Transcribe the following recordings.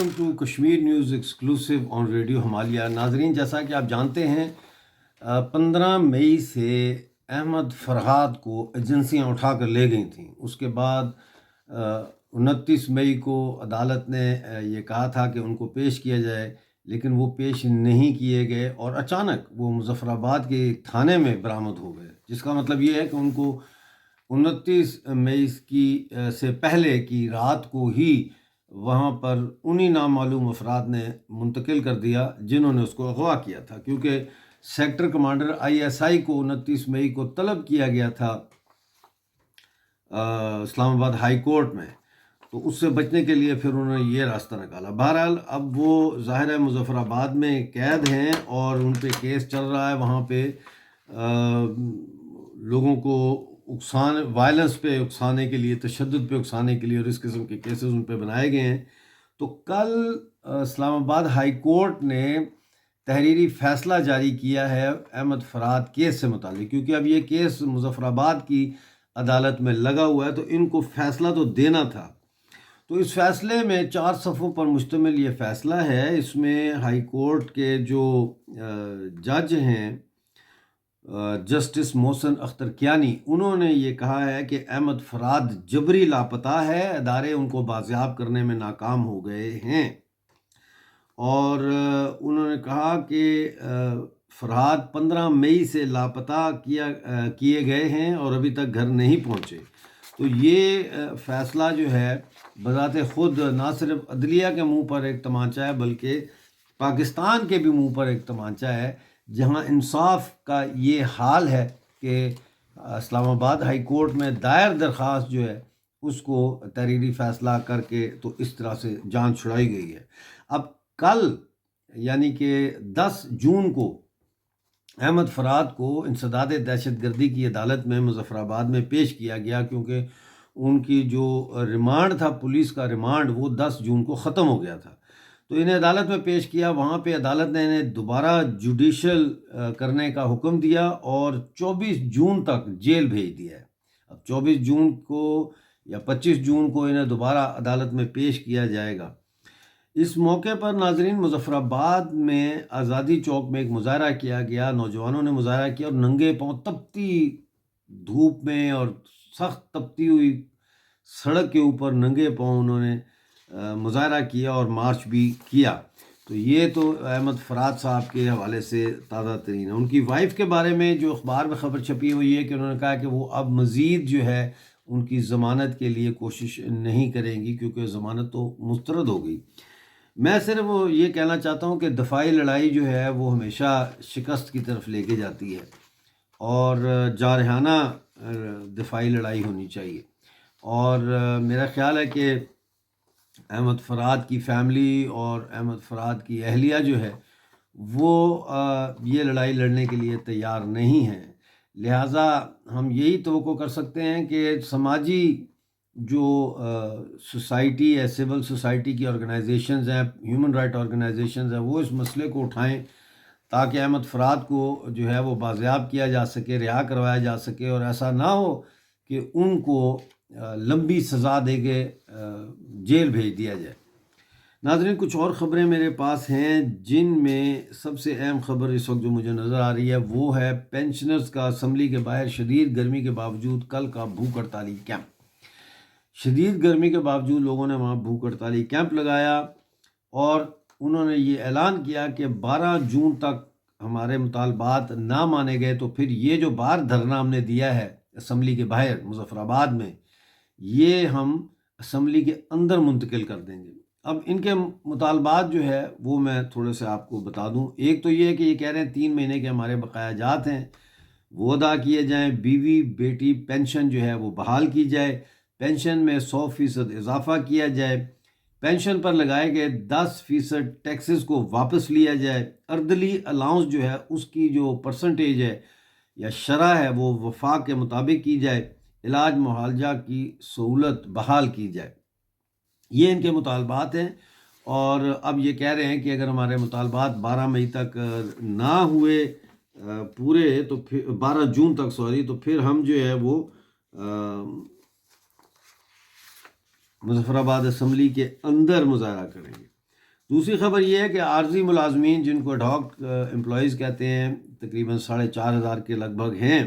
Welcome to Kashmir news exclusive on radio Himalaya. ناظرین، جیسا کہ آپ جانتے ہیں 15 مئی سے احمد فرحات کو ایجنسیاں اٹھا کر لے گئی تھیں۔ اس کے بعد 29 مئی کو عدالت نے یہ کہا تھا کہ ان کو پیش کیا جائے، لیکن وہ پیش نہیں کیے گئے اور اچانک وہ مظفر آباد کے تھانے میں برآمد ہو گئے، جس کا مطلب یہ ہے کہ ان کو 29 مئی سے پہلے کی رات کو ہی وہاں پر انہی نامعلوم افراد نے منتقل کر دیا جنہوں نے اس کو اغوا کیا تھا، کیونکہ سیکٹر کمانڈر ISI کو 29 مئی کو طلب کیا گیا تھا اسلام آباد ہائی کورٹ میں، تو اس سے بچنے کے لیے پھر انہوں نے یہ راستہ نکالا۔ بہرحال اب وہ ظاہر ہے مظفر آباد میں قید ہیں اور ان پہ کیس چل رہا ہے، وہاں پہ لوگوں کو وائلنس پہ اکسانے کے لیے، تشدد پہ اکسانے کے لیے اور اس قسم کے کیسز ان پہ بنائے گئے ہیں۔ تو کل اسلام آباد ہائی کورٹ نے تحریری فیصلہ جاری کیا ہے احمد فرحات کیس سے متعلق، کیونکہ اب یہ کیس مظفر آباد کی عدالت میں لگا ہوا ہے تو ان کو فیصلہ تو دینا تھا۔ تو اس فیصلے میں 4 صفحوں پر مشتمل یہ فیصلہ ہے۔ اس میں ہائی کورٹ کے جو جج ہیں جسٹس محسن اختر کیانی، انہوں نے یہ کہا ہے کہ احمد فرحات جبری لاپتہ ہے، ادارے ان کو بازیاب کرنے میں ناکام ہو گئے ہیں، اور انہوں نے کہا کہ فرحات 15 مئی سے لاپتہ کیے گئے ہیں اور ابھی تک گھر نہیں پہنچے۔ تو یہ فیصلہ جو ہے بذات خود نہ صرف عدلیہ کے منہ پر ایک تمانچہ ہے بلکہ پاکستان کے بھی منہ پر ایک تمانچہ ہے، جہاں انصاف کا یہ حال ہے کہ اسلام آباد ہائی کورٹ میں دائر درخواست جو ہے اس کو تحریری فیصلہ کر کے تو اس طرح سے جان چھڑائی گئی ہے۔ اب کل یعنی کہ 10 جون کو احمد فرحات کو انسداد دہشت گردی کی عدالت میں مظفر آباد میں پیش کیا گیا، کیونکہ ان کی جو ریمانڈ تھا، پولیس کا ریمانڈ، وہ 10 جون کو ختم ہو گیا تھا۔ تو انہیں عدالت میں پیش کیا، وہاں پہ عدالت نے انہیں دوبارہ جوڈیشل کرنے کا حکم دیا اور 24 جون تک جیل بھیج دیا ہے۔ اب 24 جون کو یا 25 جون کو انہیں دوبارہ عدالت میں پیش کیا جائے گا۔ اس موقع پر ناظرین، مظفر آباد میں آزادی چوک میں ایک مظاہرہ کیا گیا، نوجوانوں نے مظاہرہ کیا اور ننگے پاؤں تپتی دھوپ میں اور سخت تپتی ہوئی سڑک کے اوپر ننگے پاؤں انہوں نے مظاہرہ کیا اور مارچ بھی کیا۔ تو یہ تو احمد فرحات صاحب کے حوالے سے تازہ ترین ہے۔ ان کی وائف کے بارے میں جو اخبار میں خبر چھپی ہوئی ہے کہ انہوں نے کہا کہ وہ اب مزید جو ہے ان کی ضمانت کے لیے کوشش نہیں کریں گی، کیونکہ ضمانت تو مسترد ہو گئی۔ میں صرف یہ کہنا چاہتا ہوں کہ دفاعی لڑائی جو ہے وہ ہمیشہ شکست کی طرف لے کے جاتی ہے اور جارحانہ دفاعی لڑائی ہونی چاہیے، اور میرا خیال ہے کہ احمد فرحات کی فیملی اور احمد فرحات کی اہلیہ جو ہے وہ یہ لڑائی لڑنے کے لیے تیار نہیں ہیں، لہٰذا ہم یہی توقع کر سکتے ہیں کہ سماجی جو سوسائٹی ہے، سول سوسائٹی کی آرگنائزیشنز ہیں، ہیومن رائٹ آرگنائزیشنز ہیں، وہ اس مسئلے کو اٹھائیں تاکہ احمد فرحات کو جو ہے وہ بازیاب کیا جا سکے، رہا کروایا جا سکے، اور ایسا نہ ہو کہ ان کو لمبی سزا دے کے جیل بھیج دیا جائے۔ ناظرین، کچھ اور خبریں میرے پاس ہیں، جن میں سب سے اہم خبر اس وقت جو مجھے نظر آ رہی ہے وہ ہے پینشنرز کا اسمبلی کے باہر شدید گرمی کے باوجود کل کا بھوک ہڑتالی کیمپ۔ شدید گرمی کے باوجود لوگوں نے وہاں بھوک ہڑتالی کیمپ لگایا اور انہوں نے یہ اعلان کیا کہ 12 جون تک ہمارے مطالبات نہ مانے گئے تو پھر یہ جو باہر دھرنا ہم نے دیا ہے اسمبلی کے باہر مظفر آباد میں، یہ ہم اسمبلی کے اندر منتقل کر دیں گے۔ اب ان کے مطالبات جو ہے وہ میں تھوڑے سے آپ کو بتا دوں۔ ایک تو یہ ہے کہ یہ کہہ رہے ہیں 3 مہینے کے ہمارے بقایا جات ہیں وہ ادا کیے جائیں، بیوی بیٹی پینشن جو ہے وہ بحال کی جائے، پینشن میں 100% اضافہ کیا جائے، پینشن پر لگائے گئے 10% ٹیکسز کو واپس لیا جائے، اردلی الاؤنس جو ہے اس کی جو پرسنٹیج ہے یا شرح ہے وہ وفاق کے مطابق کی جائے، علاج معالجہ کی سہولت بحال کی جائے۔ یہ ان کے مطالبات ہیں، اور اب یہ کہہ رہے ہیں کہ اگر ہمارے مطالبات 12 مئی تک نہ ہوئے پورے تو پھر 12 جون تک تو پھر ہم جو ہے وہ مظفر آباد اسمبلی کے اندر مظاہرہ کریں گے۔ دوسری خبر یہ ہے کہ عارضی ملازمین جن کو ایڈ امپلائیز کہتے ہیں، تقریباً 4,500 کے لگ بھگ ہیں،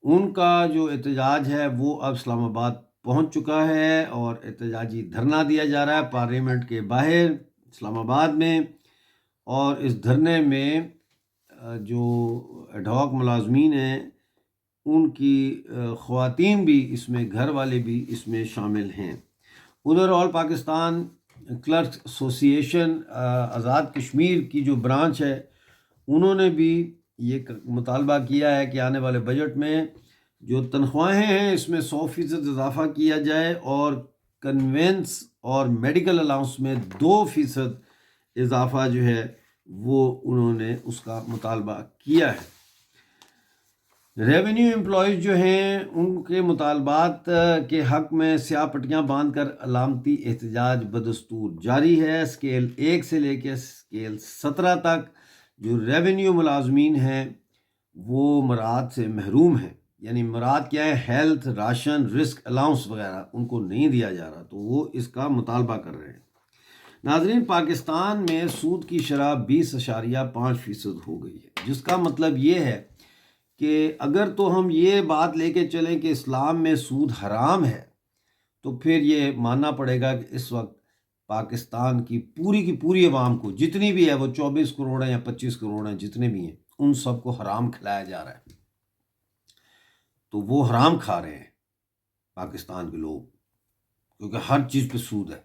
ان کا جو احتجاج ہے وہ اب اسلام آباد پہنچ چکا ہے اور احتجاجی دھرنا دیا جا رہا ہے پارلیمنٹ کے باہر اسلام آباد میں۔ اور اس دھرنے میں جو ایڈ ہاک ملازمین ہیں ان کی خواتین بھی اس میں، گھر والے بھی اس میں شامل ہیں۔ ادھر آل پاکستان کلرکس ایسوسی ایشن آزاد کشمیر کی جو برانچ ہے، انہوں نے بھی یہ مطالبہ کیا ہے کہ آنے والے بجٹ میں جو تنخواہیں ہیں اس میں 100% اضافہ کیا جائے اور کنوینس اور میڈیکل الاؤنس میں 2% اضافہ جو ہے وہ انہوں نے اس کا مطالبہ کیا ہے۔ ریونیو امپلائیز جو ہیں ان کے مطالبات کے حق میں سیاہ پٹیاں باندھ کر علامتی احتجاج بدستور جاری ہے۔ اسکیل 1 سے لے کے اسکیل 17 تک جو ریونیو ملازمین ہیں وہ مراعات سے محروم ہیں، یعنی مراعات کیا ہے، ہیلتھ، راشن، رسک الاؤنس وغیرہ ان کو نہیں دیا جا رہا، تو وہ اس کا مطالبہ کر رہے ہیں۔ ناظرین، پاکستان میں سود کی شرح 20.5% ہو گئی ہے، جس کا مطلب یہ ہے کہ اگر تو ہم یہ بات لے کے چلیں کہ اسلام میں سود حرام ہے، تو پھر یہ ماننا پڑے گا کہ اس وقت پاکستان کی پوری عوام کو، جتنی بھی ہے، وہ 24 کروڑ ہیں یا 25 کروڑ ہیں، جتنے بھی ہیں، ان سب کو حرام کھلایا جا رہا ہے۔ تو وہ حرام کھا رہے ہیں پاکستان کے لوگ، کیونکہ ہر چیز پہ سود ہے،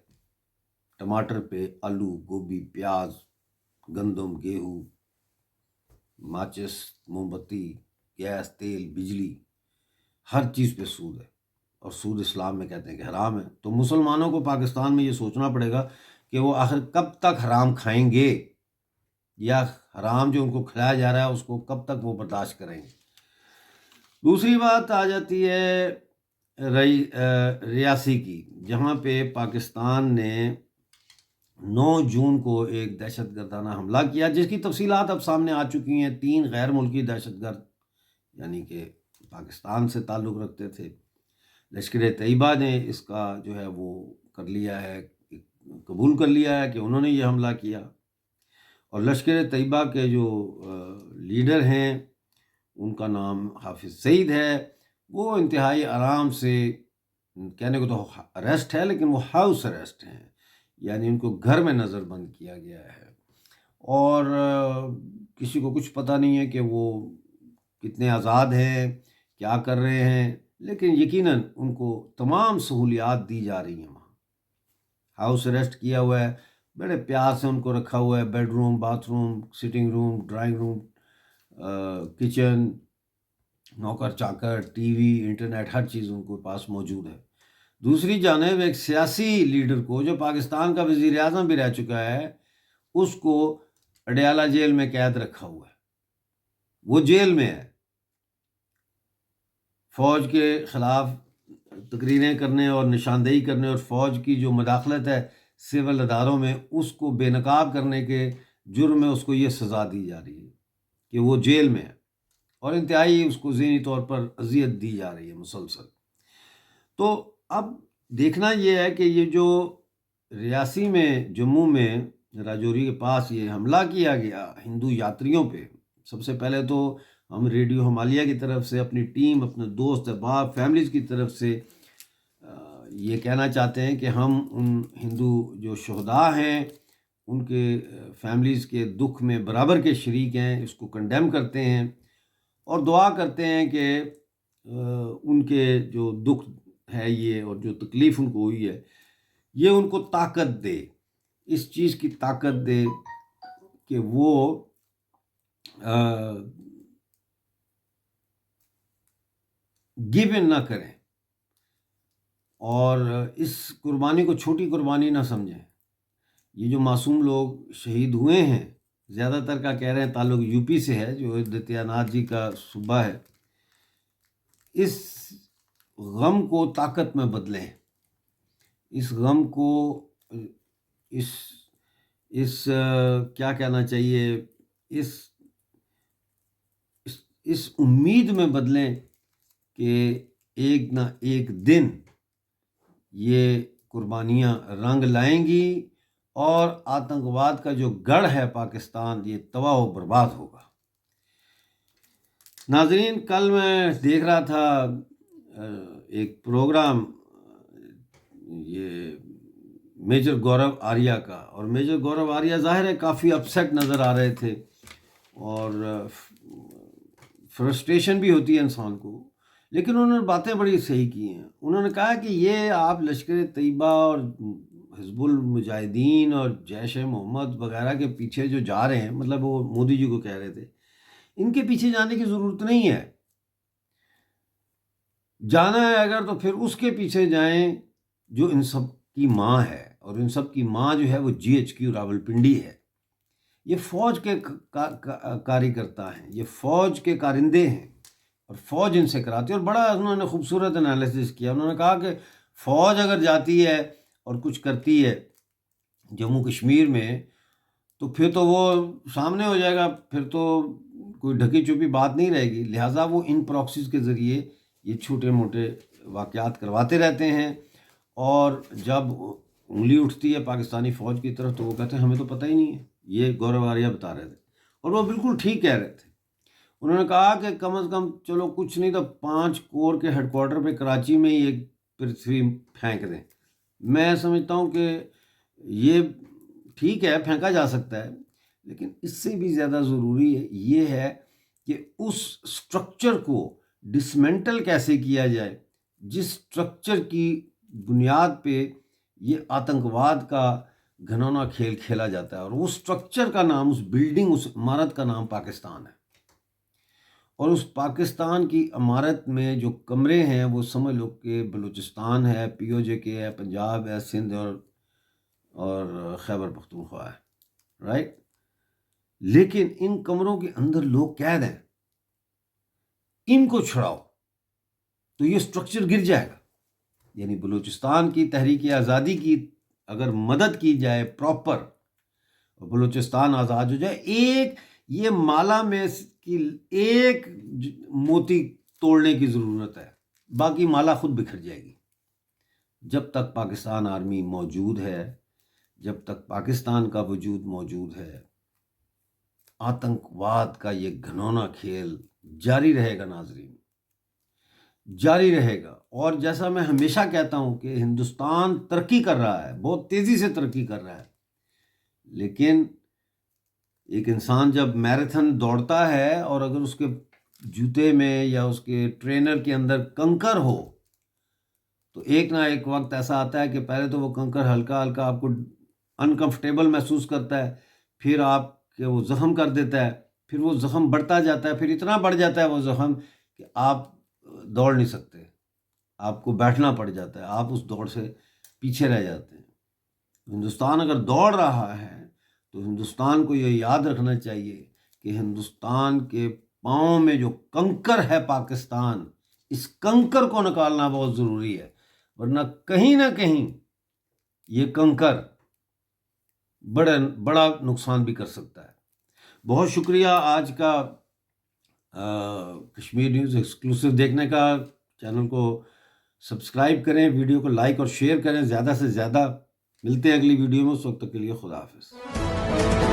ٹماٹر پہ، آلو، گوبھی، پیاز، گندم، گیہوں، ماچس، موم بتی، گیس، تیل، بجلی، ہر چیز پہ سود ہے، اور سود اسلام میں کہتے ہیں کہ حرام ہے۔ تو مسلمانوں کو پاکستان میں یہ سوچنا پڑے گا کہ وہ آخر کب تک حرام کھائیں گے، یا حرام جو ان کو کھلایا جا رہا ہے اس کو کب تک وہ برداشت کریں گے۔ دوسری بات آ جاتی ہے ریاسی کی، جہاں پہ پاکستان نے 9 جون کو ایک دہشت گردانہ حملہ کیا، جس کی تفصیلات اب سامنے آ چکی ہیں۔ 3 غیر ملکی دہشت گرد، یعنی کہ پاکستان سے تعلق رکھتے تھے، لشکر طیبہ نے اس کا جو ہے وہ کر لیا ہے، قبول کر لیا ہے کہ انہوں نے یہ حملہ کیا۔ اور لشکر طیبہ کے جو لیڈر ہیں ان کا نام حافظ سعید ہے، وہ انتہائی آرام سے، کہنے کو تو اریسٹ ہے لیکن وہ ہاؤس اریسٹ ہیں، یعنی ان کو گھر میں نظر بند کیا گیا ہے، اور کسی کو کچھ پتہ نہیں ہے کہ وہ کتنے آزاد ہیں، کیا کر رہے ہیں، لیکن یقیناً ان کو تمام سہولیات دی جا رہی ہیں۔ وہاں ہاؤس اریسٹ کیا ہوا ہے، بڑے پیار سے ان کو رکھا ہوا ہے، bed room, bath room, sitting روم، ڈرائنگ روم، کچن، نوکر چاکر، ٹی وی، انٹرنیٹ، ہر چیز ان کے پاس موجود ہے۔ دوسری جانب ایک سیاسی لیڈر کو، جو پاکستان کا وزیر اعظم بھی رہ چکا ہے، اس کو اڈیالہ جیل میں قید رکھا ہوا ہے، وہ جیل میں ہے، فوج کے خلاف تقریریں کرنے اور نشاندہی کرنے اور فوج کی جو مداخلت ہے سول اداروں میں، اس کو بے نقاب کرنے کے جرم میں اس کو یہ سزا دی جا رہی ہے کہ وہ جیل میں ہے، اور انتہائی اس کو ذہنی طور پر اذیت دی جا رہی ہے مسلسل۔ تو اب دیکھنا یہ ہے کہ یہ جو ریاسی میں، جموں میں راجوری کے پاس یہ حملہ کیا گیا ہندو یاتریوں پہ، سب سے پہلے تو ہم ریڈیو ہمالیہ کی طرف سے، اپنی ٹیم، اپنے دوست احباب، فیملیز کی طرف سے یہ کہنا چاہتے ہیں کہ ہم ان ہندو جو شہداء ہیں ان کے فیملیز کے دکھ میں برابر کے شریک ہیں، اس کو کنڈیم کرتے ہیں، اور دعا کرتے ہیں کہ ان کے جو دکھ ہے یہ، اور جو تکلیف ان کو ہوئی ہے، یہ ان کو طاقت دے، اس چیز کی طاقت دے کہ وہ گیو ان نہ کریں، اور اس قربانی کو چھوٹی قربانی نہ سمجھیں۔ یہ جو معصوم لوگ شہید ہوئے ہیں، زیادہ تر کا کہہ رہے ہیں تعلق یو پی سے ہے، جو آدتیہ ناتھ جی کا صوبہ ہے۔ اس غم کو طاقت میں بدلیں، اس غم کو، اس کیا کہنا چاہیے، اس امید میں بدلیں کہ ایک نہ ایک دن یہ قربانیاں رنگ لائیں گی، اور آتنکواد کا جو گڑھ ہے پاکستان یہ تباہ و برباد ہوگا۔ ناظرین، کل میں دیکھ رہا تھا ایک پروگرام یہ میجر گورو آریہ کا، اور میجر گورو آریہ ظاہر ہے کافی اپسیٹ نظر آ رہے تھے، اور فرسٹریشن بھی ہوتی ہے انسان کو، لیکن انہوں نے باتیں بڑی صحیح کی ہیں۔ انہوں نے کہا کہ یہ آپ لشکر طیبہ اور حزب المجاہدین اور جیش محمد وغیرہ کے پیچھے جو جا رہے ہیں، مطلب وہ مودی جی کو کہہ رہے تھے، ان کے پیچھے جانے کی ضرورت نہیں ہے۔ جانا ہے اگر تو پھر اس کے پیچھے جائیں جو ان سب کی ماں ہے، اور ان سب کی ماں جو ہے وہ GHQ راولپنڈی ہے۔ یہ فوج کے کاری کرتا ہیں، یہ فوج کے کارندے ہیں، اور فوج ان سے کراتی ہے۔ اور بڑا انہوں نے خوبصورت انالیسس کیا۔ انہوں نے کہا کہ فوج اگر جاتی ہے اور کچھ کرتی ہے جموں کشمیر میں، تو پھر تو وہ سامنے ہو جائے گا، پھر تو کوئی ڈھکی چھپی بات نہیں رہے گی، لہٰذا وہ ان پراکسیز کے ذریعے یہ چھوٹے موٹے واقعات کرواتے رہتے ہیں، اور جب انگلی اٹھتی ہے پاکستانی فوج کی طرف تو وہ کہتے ہیں ہمیں تو پتہ ہی نہیں ہے۔ یہ گورو آریہ بتا رہے تھے، اور وہ بالکل ٹھیک کہہ رہے تھے۔ انہوں نے کہا کہ کم از کم چلو کچھ نہیں تو 5 کور کے ہیڈ کوارٹر پہ کراچی میں ہی ایک پرتھوی پھینک دیں۔ میں سمجھتا ہوں کہ یہ ٹھیک ہے، پھینکا جا سکتا ہے، لیکن اس سے بھی زیادہ ضروری یہ ہے کہ اس سٹرکچر کو ڈسمنٹل کیسے کیا جائے جس سٹرکچر کی بنیاد پہ یہ آتنکواد کا گھنونا کھیل کھیلا جاتا ہے، اور اس سٹرکچر کا نام، اس بلڈنگ، اس عمارت کا نام پاکستان ہے۔ اور اس پاکستان کی عمارت میں جو کمرے ہیں وہ سمجھ لو کہ بلوچستان ہے، POJ ہے، پنجاب ہے، سندھ اور خیبر پختونخوا ہے، رائٹ؟ لیکن ان کمروں کے اندر لوگ قید ہیں، ان کو چھڑاؤ تو یہ سٹرکچر گر جائے گا۔ یعنی بلوچستان کی تحریک آزادی کی اگر مدد کی جائے پراپر، بلوچستان آزاد ہو جائے، یہ مالا میں کی ایک موتی توڑنے کی ضرورت ہے، باقی مالا خود بکھر جائے گی۔ جب تک پاکستان آرمی موجود ہے، جب تک پاکستان کا وجود موجود ہے، آتنکواد کا یہ گھنونا کھیل جاری رہے گا ناظرین، جاری رہے گا۔ اور جیسا میں ہمیشہ کہتا ہوں کہ ہندوستان ترقی کر رہا ہے، بہت تیزی سے ترقی کر رہا ہے، لیکن ایک انسان جب میراتھن دوڑتا ہے اور اگر اس کے جوتے میں یا اس کے ٹرینر کے اندر کنکر ہو تو ایک نہ ایک وقت ایسا آتا ہے کہ پہلے تو وہ کنکر ہلکا ہلکا آپ کو انکمفرٹیبل محسوس کرتا ہے، پھر آپ کے وہ زخم کر دیتا ہے، پھر وہ زخم بڑھتا جاتا ہے، پھر اتنا بڑھ جاتا ہے وہ زخم کہ آپ دوڑ نہیں سکتے، آپ کو بیٹھنا پڑ جاتا ہے، آپ اس دوڑ سے پیچھے رہ جاتے ہیں۔ ہندوستان اگر دوڑ رہا ہے تو ہندوستان کو یہ یاد رکھنا چاہیے کہ ہندوستان کے پاؤں میں جو کنکر ہے پاکستان، اس کنکر کو نکالنا بہت ضروری ہے، ورنہ کہیں نہ کہیں یہ کنکر بڑا نقصان بھی کر سکتا ہے۔ بہت شکریہ آج کا کشمیر نیوز ایکسکلوسیو دیکھنے کا۔ چینل کو سبسکرائب کریں، ویڈیو کو لائک اور شیئر کریں زیادہ سے زیادہ۔ ملتے ہیں اگلی ویڈیو میں، اس وقت تک کے لیے خدا حافظ۔